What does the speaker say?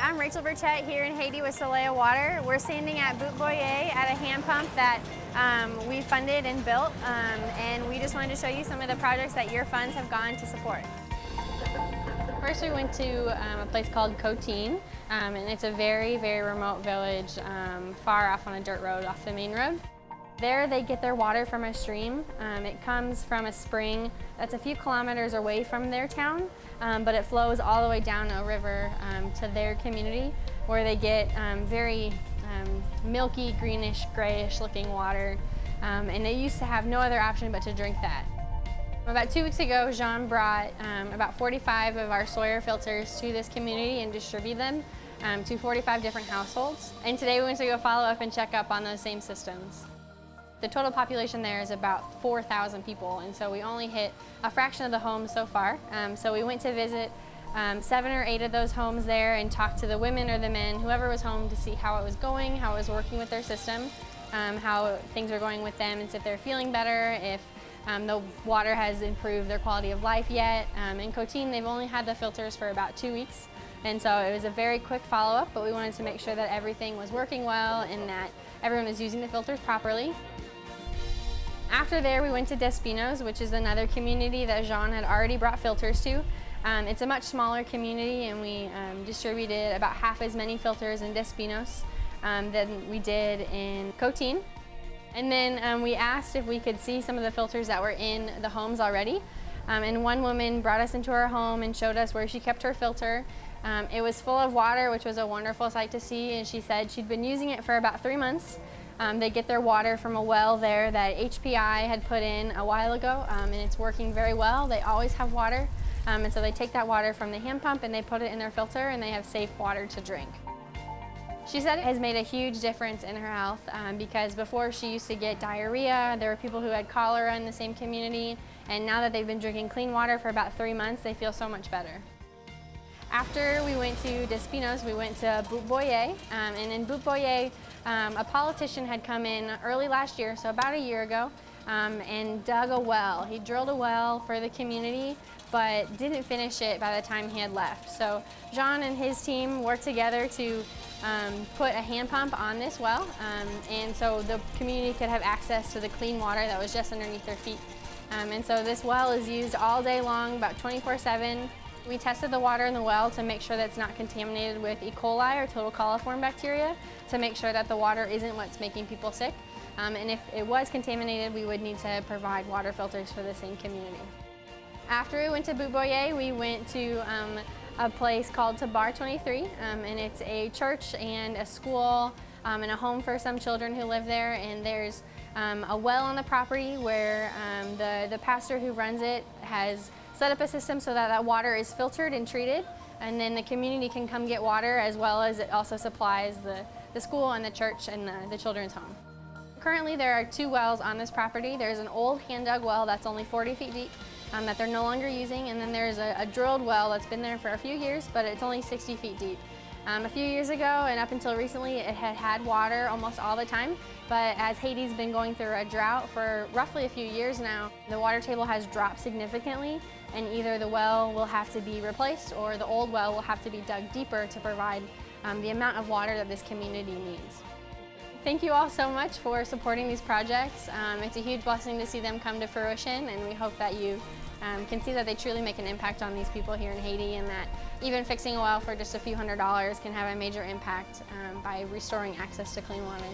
I'm Rachel Burchett here in Haiti with Solea Water. We're standing at Boot Boyer at a hand pump that we funded and built, and we just wanted to show you some of the projects that your funds have gone to support. First we went to a place called Coteen, and it's a very, very remote village far off on a dirt road off the main road. There they get their water from a stream. It comes from a spring that's a few kilometers away from their town, but it flows all the way down a river to their community where they get very milky, greenish, grayish looking water, and they used to have no other option but to drink that. About 2 weeks ago, Jean brought about 45 of our Solea filters to this community and distributed them to 45 different households. And today we went to go follow up and check up on those same systems. The total population there is about 4,000 people, and so we only hit a fraction of the homes so far. So we went to visit 7 or 8 of those homes there and talk to the women or the men, whoever was home, to see how it was going, how it was working with their system, how things were going with them, and see if they're feeling better, if the water has improved their quality of life yet. In Coteen, they've only had the filters for about 2 weeks, and so it was a very quick follow-up, but we wanted to make sure that everything was working well and that everyone was using the filters properly. After there, we went to Despinos, which is another community that Jean had already brought filters to. It's a much smaller community, and we distributed about half as many filters in Despinos than we did in Coteen. And then we asked if we could see some of the filters that were in the homes already. And one woman brought us into her home and showed us where she kept her filter. It was full of water, which was a wonderful sight to see, and she said she'd been using it for about 3 months. They get their water from a well there that HPI had put in a while ago, and it's working very well. They always have water, and so they take that water from the hand pump and they put it in their filter, and they have safe water to drink. She said it has made a huge difference in her health because before she used to get diarrhea. There were people who had cholera in the same community, and now that they've been drinking clean water for about 3 months, they feel so much better. After we went to Despinos, we went to Boot Boyer, and in Boot Boyer, a politician had come in early last year, so about a year ago, and dug a well. He drilled a well for the community, but didn't finish it by the time he had left. So Jean and his team worked together to put a hand pump on this well, and so the community could have access to the clean water that was just underneath their feet. And so this well is used all day long, about 24/7. We tested the water in the well to make sure that it's not contaminated with E. coli or total coliform bacteria, to make sure that the water isn't what's making people sick. And if it was contaminated, we would need to provide water filters for the same community. After we went to Boot Boyer, we went to a place called Tabar 23, and it's a church and a school and a home for some children who live there. And there's a well on the property where the pastor who runs it has set up a system so that that water is filtered and treated, and then the community can come get water, as well as it also supplies the school and the church and the children's home. Currently there are 2 wells on this property. There's an old hand-dug well that's only 40 feet deep that they're no longer using, and then there's a drilled well that's been there for a few years, but it's only 60 feet deep. A few years ago and up until recently, it had water almost all the time, but as Haiti's been going through a drought for roughly a few years now, the water table has dropped significantly, and either the well will have to be replaced or the old well will have to be dug deeper to provide the amount of water that this community needs. Thank you all so much for supporting these projects. It's a huge blessing to see them come to fruition, and we hope that you can see that they truly make an impact on these people here in Haiti, and that even fixing a well for just a few $100s can have a major impact by restoring access to clean water.